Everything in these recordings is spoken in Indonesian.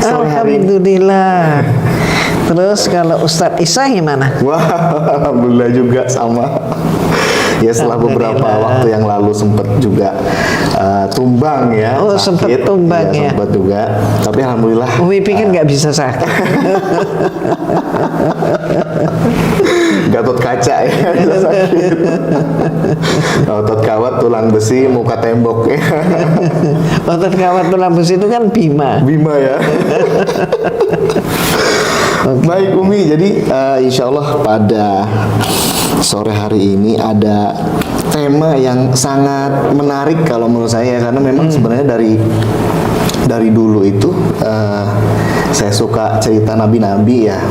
sore hari ini? Alhamdulillah. Terus kalau Ustadz Isa gimana? Wah, alhamdulillah juga sama. Ya setelah beberapa waktu yang lalu sempat juga tumbang ya. Oh, sempat tumbang ya. Sempat juga. Tapi alhamdulillah. Umi pikir nggak bisa sakit. Gatot kaca ya. Otot kawat, tulang besi, muka tembok ya. Otot kawat tulang besi itu kan Bima. Bima ya. Okay. Baik Umi, jadi insya Allah pada sore hari ini ada tema yang sangat menarik kalau menurut saya, karena memang sebenarnya dari dulu itu saya suka cerita nabi-nabi ya.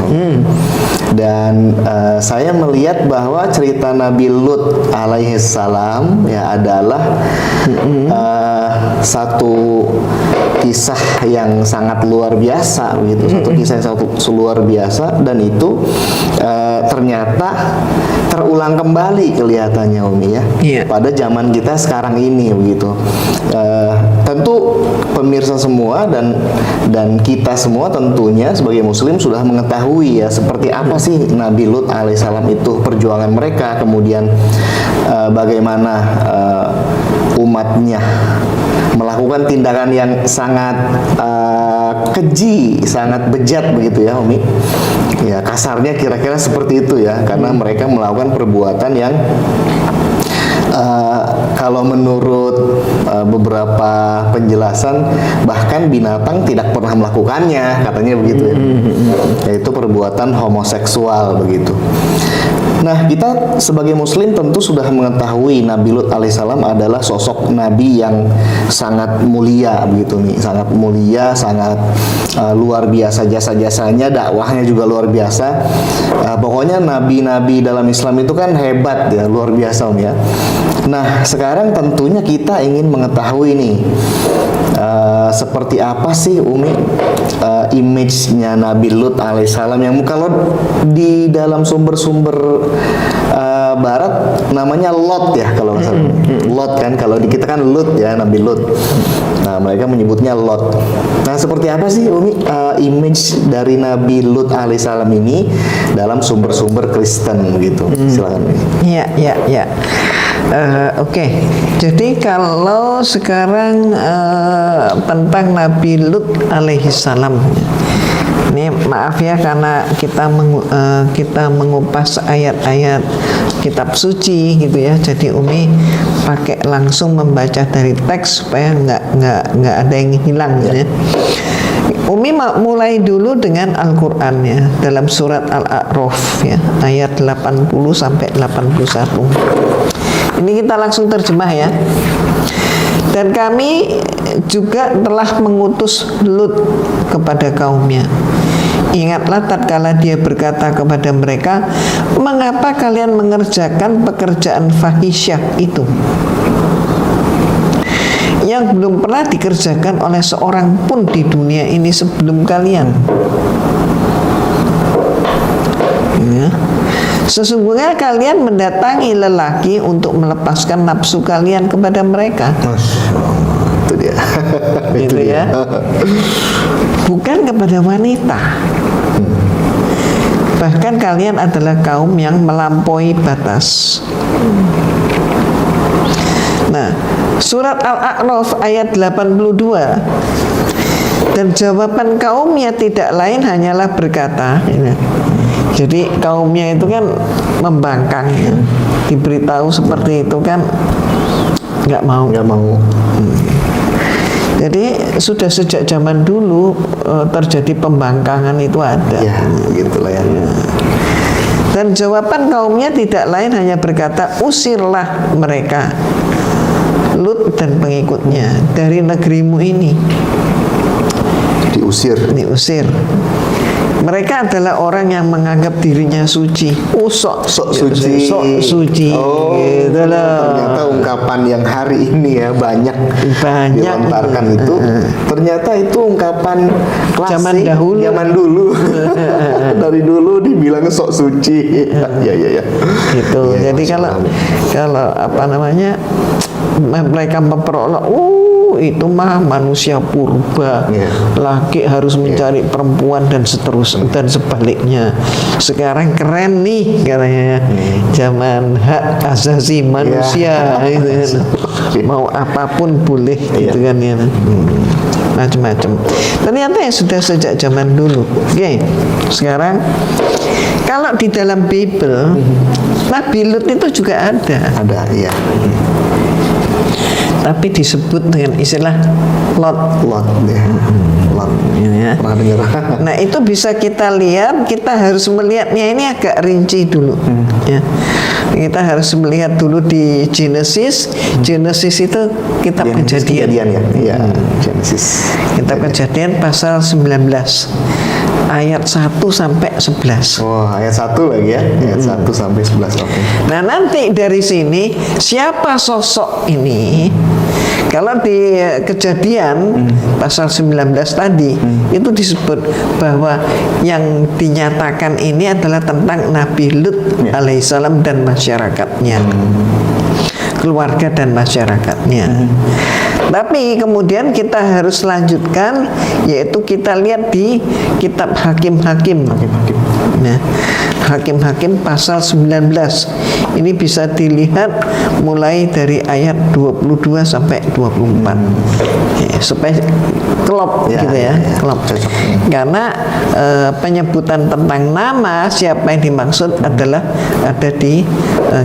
Dan saya melihat bahwa cerita Nabi Lut alaihissalam ya adalah satu kisah yang sangat luar biasa begitu, satu kisah yang sangat luar biasa, dan itu ternyata terulang kembali kelihatannya Umi ya, pada zaman kita sekarang ini begitu. Tentu pemirsa semua dan kita semua tentunya sebagai muslim sudah mengetahui ya seperti apa sih Nabi Lut alaihissalam itu, perjuangan mereka, kemudian bagaimana umatnya melakukan tindakan yang sangat keji, sangat bejat begitu ya Umi. Ya kasarnya kira-kira seperti itu ya, karena mereka melakukan perbuatan yang kalau menurut beberapa penjelasan bahkan binatang tidak pernah melakukannya, katanya begitu ya. Yaitu perbuatan homoseksual begitu. Nah, kita sebagai muslim tentu sudah mengetahui Nabi Lut alaihissalam adalah sosok nabi yang sangat mulia begitu nih, sangat mulia, sangat luar biasa jasa-jasanya, dakwahnya juga luar biasa. Pokoknya nabi-nabi dalam Islam itu kan hebat ya, luar biasa Om ya. Nah, sekarang tentunya kita ingin mengetahui nih seperti apa sih Umi image-nya Nabi Lut alaihissalam, yang kalau di dalam sumber-sumber barat namanya Lot ya kalau nggak salah. Lot kan, kalau di kita kan Lut ya, Nabi Lut. Nah, mereka menyebutnya Lot. Nah, seperti apa sih Umi image dari Nabi Lut alaihissalam ini dalam sumber-sumber Kristen gitu? Silakan. Iya. Oke. Jadi kalau sekarang tentang Nabi Lut alaihissalam, ini maaf ya karena kita mengupas ayat-ayat kitab suci gitu ya. Jadi Umi pakai langsung membaca dari teks supaya nggak ada yang hilang ya. Umi mulai dulu dengan Al-Qur'an ya, dalam surat Al-A'raf ya, ayat 80 sampai 81. Ini kita langsung terjemah ya. Dan kami juga telah mengutus Lut kepada kaumnya. Ingatlah tatkala dia berkata kepada mereka, mengapa kalian mengerjakan pekerjaan fahisyah itu yang belum pernah dikerjakan oleh seorang pun di dunia ini sebelum kalian. Ya. Sesungguhnya kalian mendatangi lelaki untuk melepaskan nafsu kalian kepada mereka. Itu dia. Itu ya. Bukan kepada wanita. Bahkan kalian adalah kaum yang melampaui batas. Nah, surat Al-A'raf ayat 82. Dan jawaban kaumnya tidak lain hanyalah berkata, jadi kaumnya itu kan membangkang ya. Diberitahu seperti itu kan nggak mau. Jadi sudah sejak zaman dulu terjadi pembangkangan itu ada. Ya, begitulah ya. Dan jawaban kaumnya tidak lain hanya berkata, usirlah mereka, Lut dan pengikutnya dari negerimu ini. Diusir. Mereka adalah orang yang menganggap dirinya suci. Sok suci. Oh, gitu loh. Ternyata ungkapan yang hari ini ya banyak dilontarkan itu. Ternyata itu ungkapan klasik zaman dulu. Dari dulu dibilang sok suci. Ya. Gitu. Ya, jadi kalau apa namanya, mereka memperoleh itu mah manusia purba, laki harus mencari perempuan dan seterusnya dan sebaliknya. Sekarang keren nih katanya, zaman hak asasi manusia gitu kan. Mau apapun boleh gitu kan ya. Macam-macam. Ternyata ya sudah sejak zaman dulu. Oke. Sekarang kalau di dalam Bible Nabi Lut itu juga ada. Ada, iya. Tapi disebut dengan istilah Lot. Lot, ya. Lot. Ya. Pernah dengar? Nah itu bisa kita lihat, kita harus melihatnya ini agak rinci dulu. Ya. Kita harus melihat dulu di Genesis. Genesis itu kitab Kejadian. Ya. Iya, Genesis. Kitab Kejadian pasal 19 ayat 1 sampai 11. Oh, ayat 1 lagi ya. Ayat 1 sampai 11. Oke. Nah, nanti dari sini siapa sosok ini? Kalau di Kejadian pasal 19 tadi itu disebut bahwa yang dinyatakan ini adalah tentang Nabi Lut alaihissalam dan masyarakatnya, keluarga dan masyarakatnya. Tapi kemudian kita harus lanjutkan, yaitu kita lihat di kitab Hakim-Hakim. Nah, Hakim-Hakim pasal 19. Ini bisa dilihat mulai dari ayat 22 sampai 24. Ya, supaya klop gitu ya, klop. Karena penyebutan tentang nama siapa yang dimaksud adalah ada di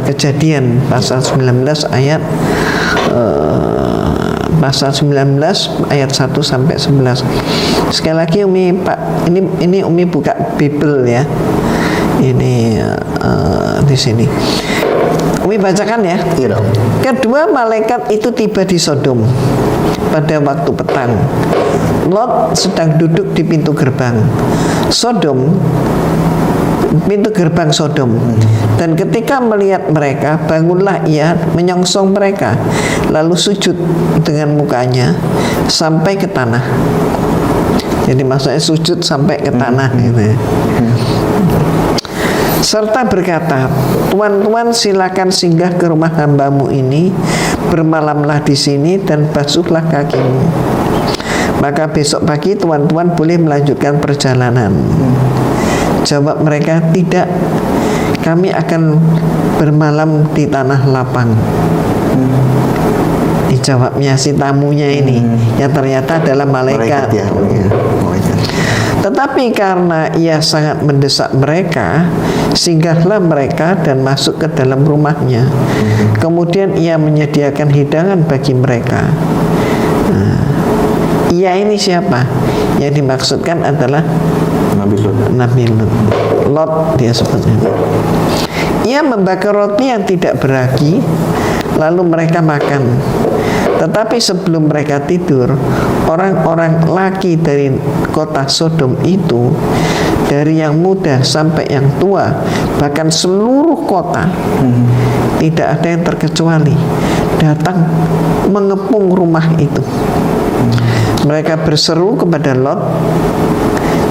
Kejadian pasal 19 ayat pasal 19 ayat 1 sampai 11. Sekali lagi Umi Pak, ini Umi buka Bible ya. Ini di sini. Umi bacakan ya. Iya dong. Kedua malaikat itu tiba di Sodom pada waktu petang. Lot sedang duduk di pintu gerbang pintu gerbang Sodom. Dan ketika melihat mereka, bangunlah ia menyongsong mereka, lalu sujud dengan mukanya sampai ke tanah. Jadi maksudnya sujud sampai ke tanah gitu ya. Serta berkata, "Tuan-tuan, silakan singgah ke rumah hambamu ini, bermalamlah di sini dan basuhlah kakimu. Maka besok pagi tuan-tuan boleh melanjutkan perjalanan." Jawab mereka, "Tidak, kami akan bermalam di tanah lapang." Dijawabnya si tamunya ini, yang ternyata adalah malaikat. Ya. Malaikat. Tetapi karena ia sangat mendesak mereka, singgahlah mereka dan masuk ke dalam rumahnya. Kemudian ia menyediakan hidangan bagi mereka. Ia ini siapa? Yang dimaksudkan adalah Nabi Lut. Lot dia sebutnya. Ia membakar roti yang tidak beragi, lalu mereka makan. Tetapi sebelum mereka tidur, orang-orang laki dari kota Sodom itu, dari yang muda sampai yang tua, bahkan seluruh kota, tidak ada yang terkecuali, datang mengepung rumah itu. Mereka berseru kepada Lot.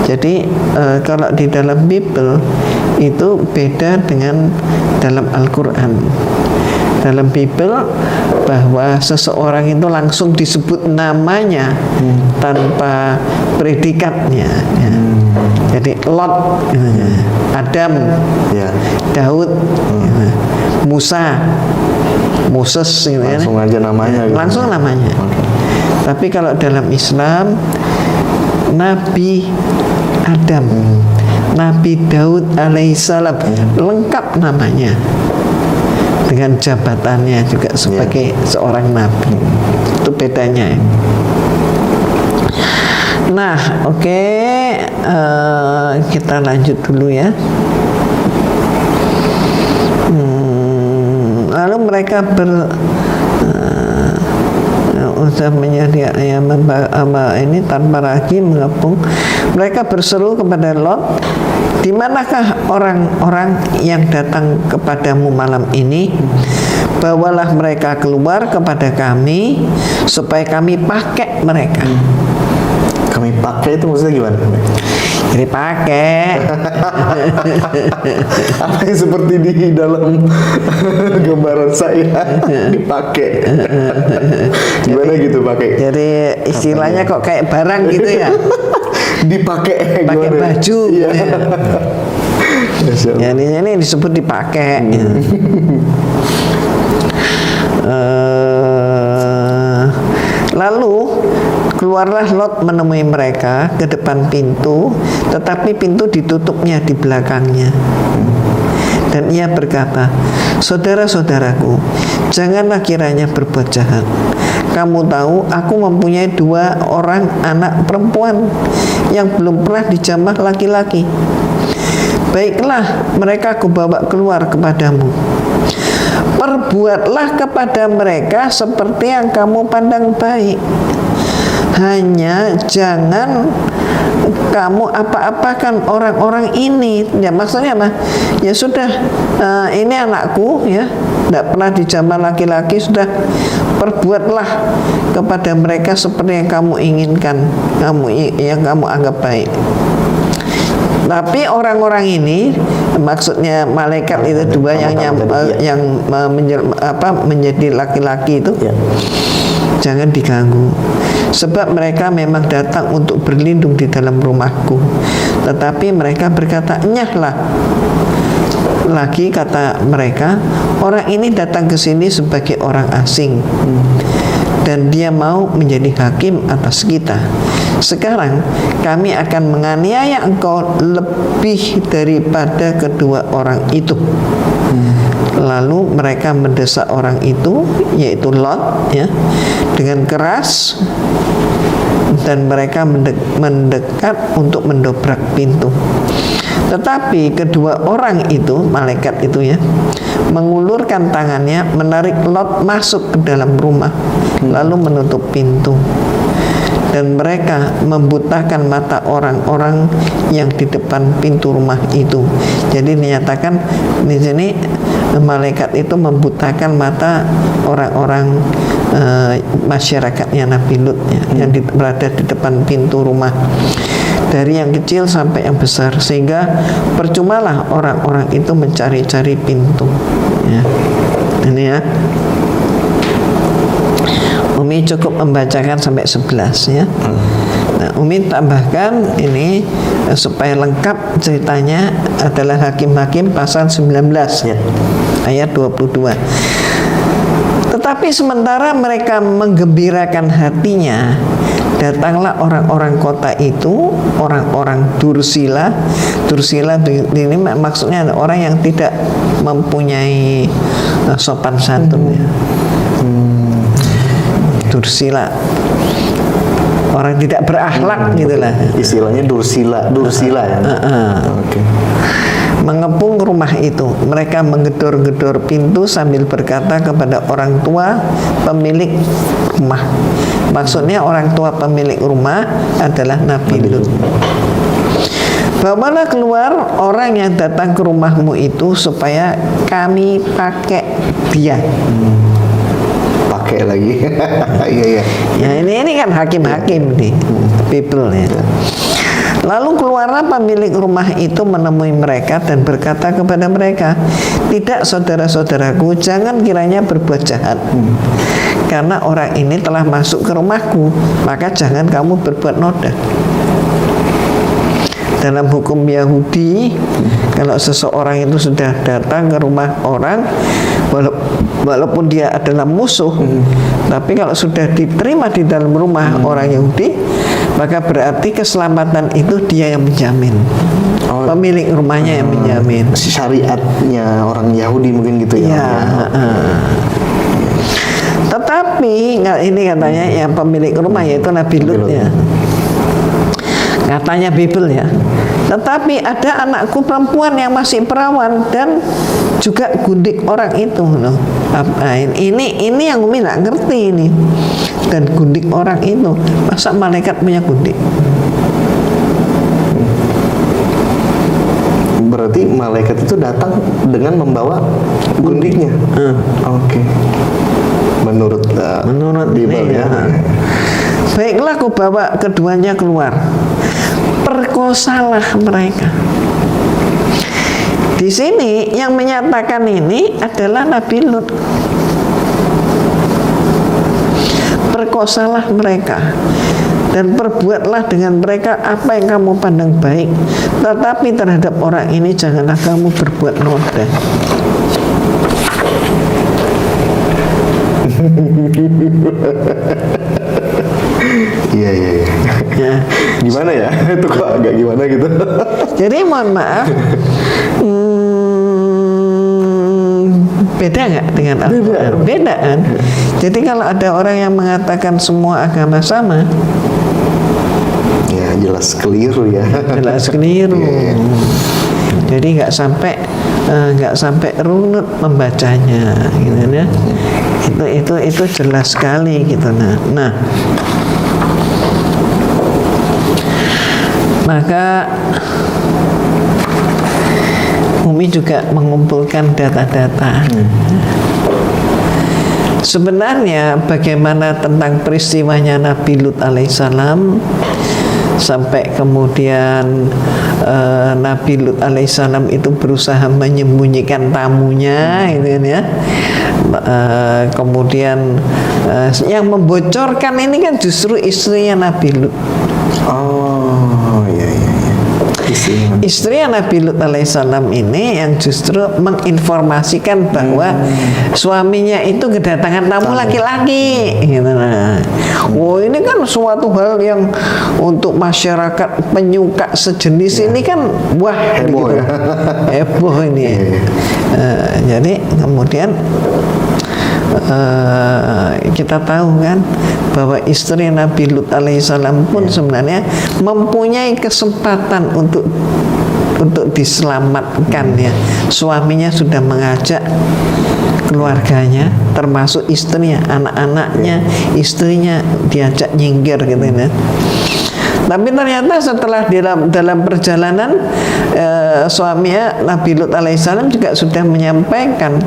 Jadi kalau di dalam Bible itu beda dengan dalam Al-Quran. Dalam Bible bahwa seseorang itu langsung disebut namanya tanpa predikatnya ya. Jadi Lot, Adam, Daud, Musa, Moses gitu, langsung aja namanya gitu. Langsung namanya. Tapi kalau dalam Islam, Nabi Adam, Nabi Daud alaihissalam, lengkap namanya dengan jabatannya juga sebagai seorang nabi. Itu bedanya. Nah, oke, kita lanjut dulu ya. Lalu mereka sudah menyediakan ini tanpa lagi mengepung. Mereka berseru kepada Lot, "Di manakah orang-orang yang datang kepadamu malam ini? Bawalah mereka keluar kepada kami supaya kami pakai mereka." Kami Umi pakai itu maksudnya gimana? Jadi pakai. Apa yang seperti di dalam gambaran saya dipakai? Gimana gitu pakai? Jadi istilahnya kok kayak barang gitu ya. Dipakai Pakai gimana? baju. Iya. Ya. Masya Allah. Ya, ini disebut dipakai. Lalu keluarlah Lot menemui mereka ke depan pintu, tetapi pintu ditutupnya di belakangnya. Dan ia berkata, saudara-saudaraku, janganlah kiranya berbuat jahat. Kamu tahu, aku mempunyai 2 orang anak perempuan yang belum pernah dijamah laki-laki. Baiklah, mereka kubawa keluar kepadamu. Perbuatlah kepada mereka seperti yang kamu pandang baik. Hanya jangan kamu apa-apakan orang-orang ini. Ya, maksudnya apa? Ya sudah, ini anakku ya, tidak pernah dijamah laki-laki, sudah perbuatlah kepada mereka seperti yang kamu inginkan, yang kamu anggap baik. Tapi orang-orang ini, maksudnya malaikat itu 2 yang menjadi laki-laki itu, Ya. jangan diganggu. Sebab mereka memang datang untuk berlindung di dalam rumahku. Tetapi mereka berkata, nyahlah. Lagi kata mereka, orang ini datang ke sini sebagai orang asing. Dan dia mau menjadi hakim atas kita. Sekarang kami akan menganiaya engkau lebih daripada kedua orang itu. Lalu mereka mendesak orang itu, yaitu Lot, ya, dengan keras, dan mereka mendekat untuk mendobrak pintu. Tetapi kedua orang itu, malaikat itu ya, mengulurkan tangannya, menarik Lot masuk ke dalam rumah, lalu menutup pintu. Dan mereka membutakan mata orang-orang yang di depan pintu rumah itu. Jadi dinyatakan di sini malaikat itu membutakan mata orang-orang masyarakatnya Nabi Lut ya, yang berada di depan pintu rumah, dari yang kecil sampai yang besar, sehingga percumalah orang-orang itu mencari-cari pintu ya. Ini ya, Umi cukup membacakan sampai 11 ya. Nah, Umi tambahkan ini supaya lengkap ceritanya, adalah Hakim-Hakim pasal 19 ya, ayat 22. Tetapi sementara mereka menggembirakan hatinya, datanglah orang-orang kota itu, orang-orang Dursila. Dursila ini maksudnya orang yang tidak mempunyai sopan santun ya. Dursila, orang tidak berakhlak gitulah. Istilahnya Dursila ya. Oke. Mengepung rumah itu, mereka menggedor-gedor pintu sambil berkata kepada orang tua pemilik rumah. Maksudnya orang tua pemilik rumah adalah Nabi Lut. Bawalah keluar orang yang datang ke rumahmu itu supaya kami pakai dia. Pakai lagi. Iya. Ya ini kan hakim-hakim nih, people ya. Lalu keluarlah pemilik rumah itu menemui mereka dan berkata kepada mereka, tidak saudara-saudaraku, jangan kiranya berbuat jahat. Karena orang ini telah masuk ke rumahku, maka jangan kamu berbuat noda. Dalam hukum Yahudi, kalau seseorang itu sudah datang ke rumah orang, walaupun dia adalah musuh, tapi kalau sudah diterima di dalam rumah orang Yahudi, maka berarti keselamatan itu dia yang menjamin. Pemilik rumahnya yang menjamin. Syariatnya orang Yahudi mungkin gitu ya. Tetapi ini katanya yang pemilik rumah yaitu Nabi Lut ya. Katanya Bible ya. Tetapi ada anakku perempuan yang masih perawan dan juga gundik orang itu loh. Ini yang Umi nggak ngerti ini. Dan gundik orang itu, masa malaikat punya gundik? Berarti malaikat itu datang dengan membawa gundiknya. Oke. Menurut Menurut Bible ini, ya. baiklah kau bawa keduanya keluar, perkosalah mereka. Di sini yang menyatakan ini adalah Nabi Lut. Perkosalah mereka dan perbuatlah dengan mereka apa yang kamu pandang baik, tetapi terhadap orang ini janganlah kamu berbuat noda. Iya. Ya. Gimana ya? Itu kok agak gimana gitu. Jadi mohon maaf, beda nggak dengan Al-Quran? Beda kan? Jadi kalau ada orang yang mengatakan semua agama sama, Ya jelas keliru ya. jelas keliru. Jadi nggak sampai runut membacanya, gitu ya. Itu jelas sekali gitu. Nah, maka Umi juga mengumpulkan data-data. Sebenarnya bagaimana tentang peristiwanya Nabi Lut alaihissalam sampai kemudian Nabi Lut alaihissalam itu berusaha menyembunyikan tamunya, gitu kan ya. Kemudian yang membocorkan ini kan justru istrinya Nabi Lut. Oh iya. Istrinya Nabi Lut alaihissalam ini yang justru menginformasikan bahwa suaminya itu kedatangan tamu laki-laki, gitu. Ini kan suatu hal yang untuk masyarakat penyuka sejenis ini kan wah heboh, gitu. Heboh ini. Jadi kemudian kita tahu kan bahwa istri Nabi Lut alaihissalam pun sebenarnya mempunyai kesempatan untuk diselamatkan ya. Suaminya sudah mengajak keluarganya, termasuk istrinya, anak-anaknya, istrinya diajak nyingkir gitu ya. Tapi ternyata setelah dalam perjalanan suaminya Nabi Lut alaihissalam juga sudah menyampaikan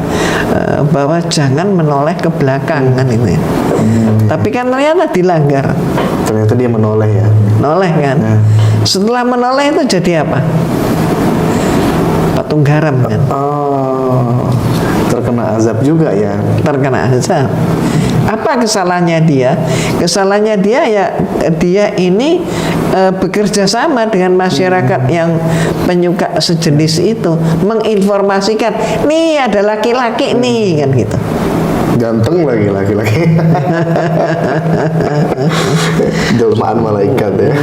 bahwa jangan menoleh ke belakang kan itu ya. Tapi kan ternyata dilanggar. Ternyata dia menoleh ya. Noleh kan. Setelah menoleh itu jadi apa? Patung garam kan. Oh, terkena azab juga ya. Terkena azab. Apa kesalahannya dia? Kesalahannya dia ya dia ini bekerja sama dengan masyarakat yang penyuka sejenis itu, menginformasikan, nih ada laki-laki nih kan gitu. Ganteng lagi laki-laki. Jelmaan malaikat ya.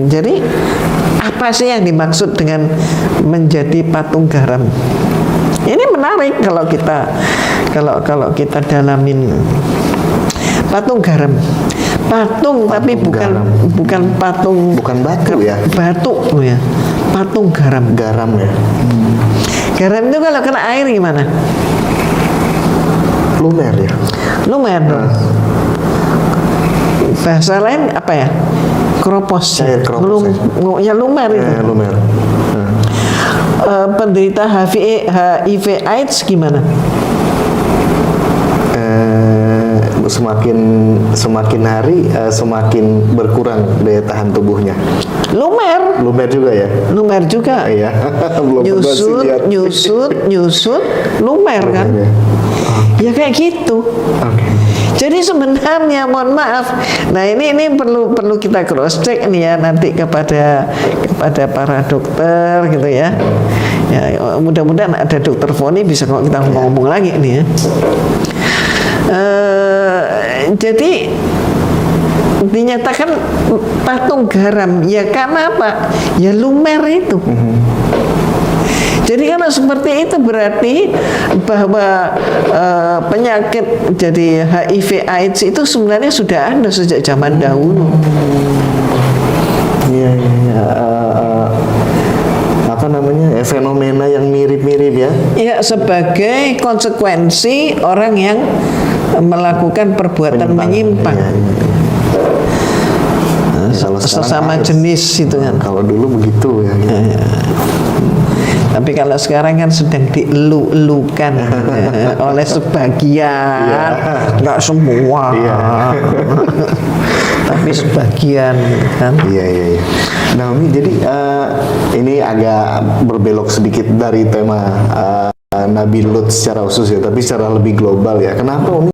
Jadi apa sih yang dimaksud dengan menjadi patung garam? Ini menarik kalau kita dalamin. Patung garam, tapi bukan patung, bukan batu ya. Batu ya, patung garam. Garam ya. Garam itu kalau kena air gimana? Lumer ya. Lumer dong. Bahasa lain apa ya? Keropos. Ya lumer itu. Lumer. Penderita HIV AIDS gimana? Semakin hari semakin berkurang daya tahan tubuhnya. Lumer juga ya. Lumer juga. Iya. Belum nyusut, lumer kan? Ya kayak gitu. Jadi sebenarnya mohon maaf. Nah ini perlu kita cross check nih ya nanti kepada para dokter gitu ya. Ya mudah-mudahan ada dokter Foni bisa kalau kita ngomong lagi nih ya. Jadi dinyatakan patung garam ya karena apa? Ya lumer itu. Jadi kalau seperti itu berarti bahwa penyakit jadi HIV AIDS itu sebenarnya sudah ada sejak zaman dahulu. Iya. Apa namanya? Fenomena yang mirip-mirip ya. Ya sebagai konsekuensi orang yang melakukan perbuatan menyimpang. Sesama jenis itu kan. Kalau dulu begitu ya. Tapi kalau sekarang kan sedang dielu-elukan oleh sebagian, nggak semua. Tapi sebagian kan. Iya. Nah, Umi, jadi ini agak berbelok sedikit dari tema Nabi Lut secara khusus ya, tapi secara lebih global ya. Kenapa Umi